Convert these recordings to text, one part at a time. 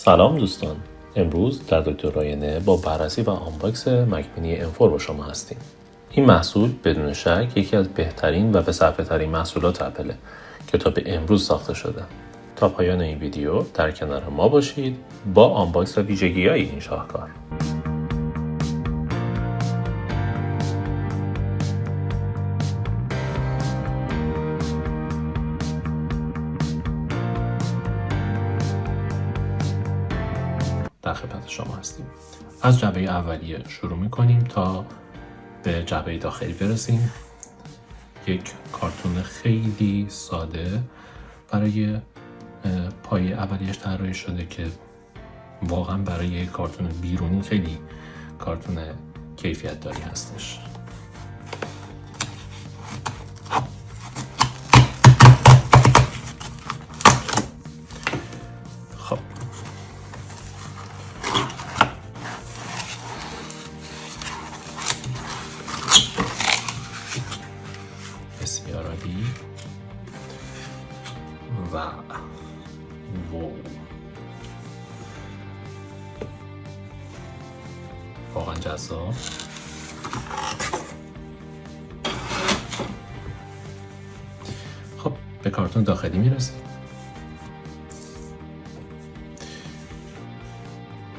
سلام دوستان، امروز در دکتر راینه با بررسی و آنباکس مک مینی M4 با شما هستیم. این محصول بدون شک یکی از بهترین و به‌صرفه ترین محصولات اپله که تا به امروز ساخته شده. تا پایان این ویدیو در کنار ما باشید با آنباکس و ویژگی‌های این شاهکار. در خدمت شما هستیم. از جعبه اولیه شروع می‌کنیم تا به جعبه داخلی برسیم. یک کارتون خیلی ساده برای پایه اولیش طراحی شده که واقعا برای یک کارتون بیرونی خیلی کارتون کیفیت داری هستش. خب بسیار عالی و واقعا جذاب. خب به کارتون داخلی میرسیم.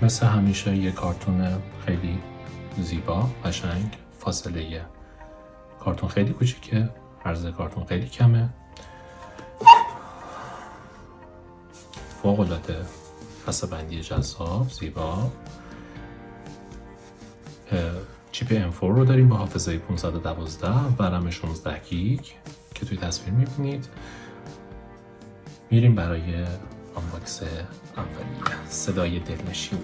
مثل همیشه یک کارتون خیلی زیبا، قشنگ. فاصله کارتون خیلی کوچیکه، عرض کارتون خیلی کمه. فوق‌العاده بسته‌بندی جذاب، زیبا. چیپ M4 رو داریم با حافظه 512 و رم 16 گیگ که توی تصویر میبینید. میریم برای آنباکس اولیه. صدای دلنشینه.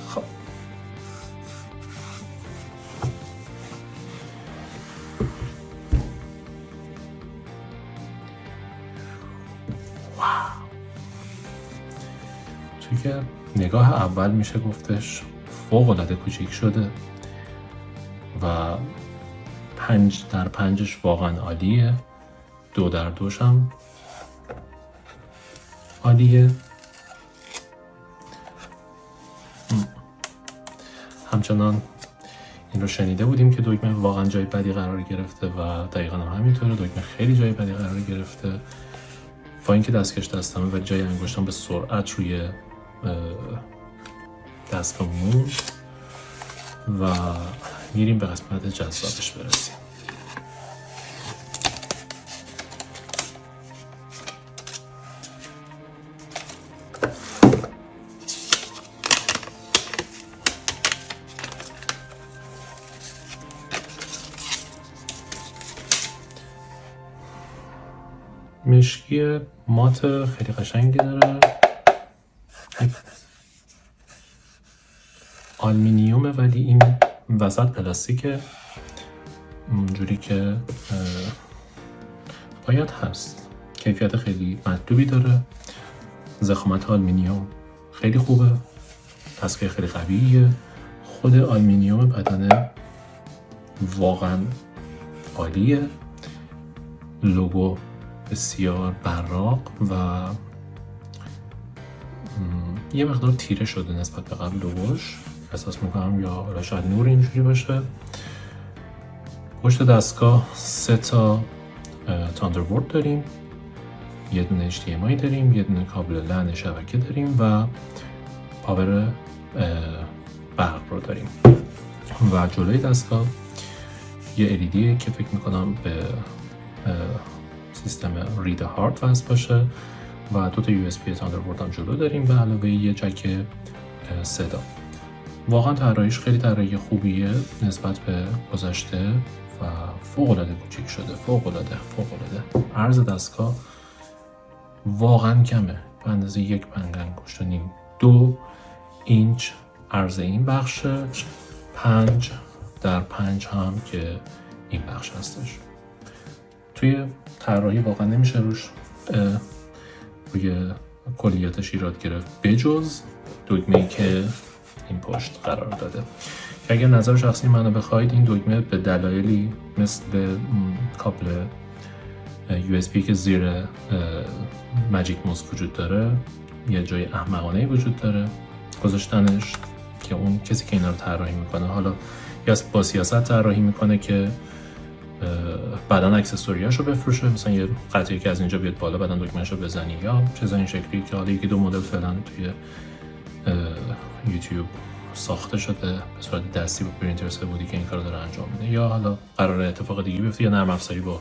خب توی نگاه اول میشه گفتش فوق‌العاده کوچیک شده و 5x5 واقعا عالیه. 2x2 هم عالیه. همچنان این رو شنیده بودیم که دکمه واقعا جای بدی قرار گرفته و دقیقا هم همینطوره. دکمه خیلی جای بدی قرار گرفته با اینکه دستکش دستمه و جای انگشتم به سرعت روی دستگاه موند و میریم به قسمت جذابش برسیم. مشکی مات خیلی قشنگی داره. آلومینیومه ولی این وسط پلاستیکه، اونجوری که باید هست. کیفیت خیلی مطلوبی داره. ضخامت آلومینیوم خیلی خوبه. دستگاه خیلی قویه. خود آلومینیوم بدنه واقعا عالیه. لوگو بسیار براق و یه مقدار تیره شده نسبت به قبل لوگوش. احساس میکنم یا شاید نور اینجوری باشه. پشت دستگاه 3 تا تاندربورد داریم، یه دونه HDMI داریم، یه دونه کابل لن شبکه داریم و پاور برق رو داریم. و جلوی دستگاه یه LED که فکر میکنم به سیستم رید هارد وصل باشه و 2 تا USB تاندربورد هم جلو داریم به علاوه یه جک صدا. واقعا طراحیش خیلی طراحی خوبیه نسبت به گذشته و فوق‌العاده کوچیک شده. فوق‌العاده. عرض دستگاه واقعا کمه، به اندازه 1 پنگ انگشت و نیم. 2 اینچ عرض این بخشه، 5x5 هم که این بخش هستش. توی طراحی واقعا نمیشه روش روی کلیاتش ایراد گرفت بجز دکمه‌ای که این پشت قرار داده. اگر نظر شخصی منو بخواید این دکمه به دلایلی مثل کابل USB که زیر ماجیک موس وجود داره یه جای احمقانه وجود داره گذاشتنش که اون کسی که اینا رو طراحی میکنه حالا یا با سیاست طراحی میکنه که بعدن اکسسوریاشو بفروشه، مثلا یه قطعی که از اینجا بیاد بالا بعدن دکمهشو بزنی یا چیزای این شکلی که حالا یکی دو مدل فعلا توی یوتیوب ساخته شده به صورت دستی با پرینتر سه‌بعدی که این کارو داره انجام میده، یا حالا قراره اتفاق دیگه بیفته یا نرم افزاری با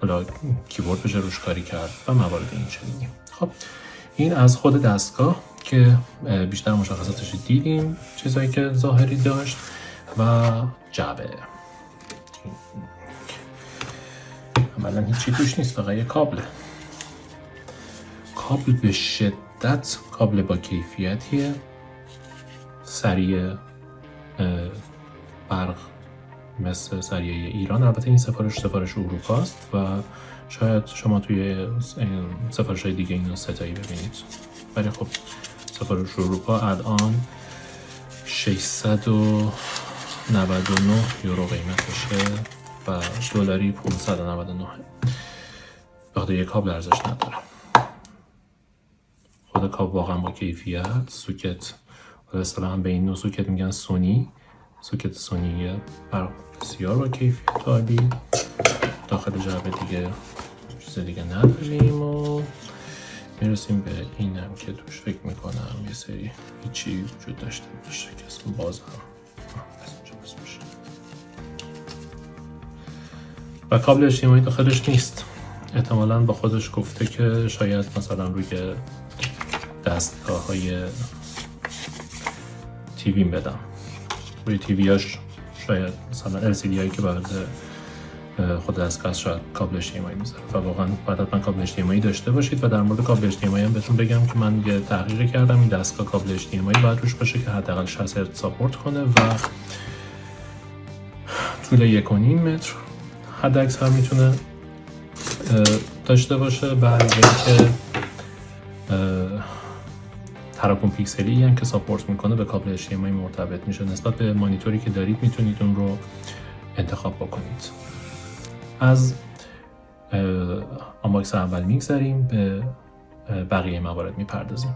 حالا کیبورد بشه روش کاری کرد و موارد این چنینی. خب این از خود دستگاه که بیشتر مشخصاتش دیدیم، چیزایی که ظاهری داشت و جعبه. عملا هیچی توش نیست، فقط یه کابل به شدت کابل با کیفیتیه، سریع برق مثل سریع ایران. البته این سفارش اروپاست و شاید شما توی سفارش های دیگه اینو ستایی ببینید، ولی خب سفارش اروپا الان 699 یورو قیمتشه و دلاری 599. بخاطر یک کابل ارزش نداره. خود کابل واقعا با کیفیت، سوکت اصطلاحاً به این نوع سوکت میگن سونی، سوکت سونی بسیار با کیفیت عالی. داخل جعبه دیگه چیز دیگه نداریم و میرسیم به اینم که توش فکر میکنم یه سری هیچی وجود داشته باشه که اصلا بازم و کابل HDMI داخلش نیست. احتمالاً با خودش گفته که شاید مثلا روی دستگاه‌های تیویم بدم، روی تیویاش شاید مثلا LCD هایی که بعد خود دستگاه شاید کابل HDMI میذاره و واقعا باید حتما کابل HDMI داشته باشید. و در مورد کابل HDMI هم بهتون بگم که من یه تحقیق کردم، این دستگاه کابل HDMI باید روش باشه که حداقل 60 هرتز ساپورت کنه و طول 1.5 متر حد اکثر میتونه داشته باشه. بعد اینکه تراکم پیکسلی هم که ساپورت میکنه به کابل HDMI مرتبط میشه. نسبت به مانیتوری که دارید میتونید اون رو انتخاب بکنید. از آنباکس اول میگذریم، به بقیه موارد میپردازیم.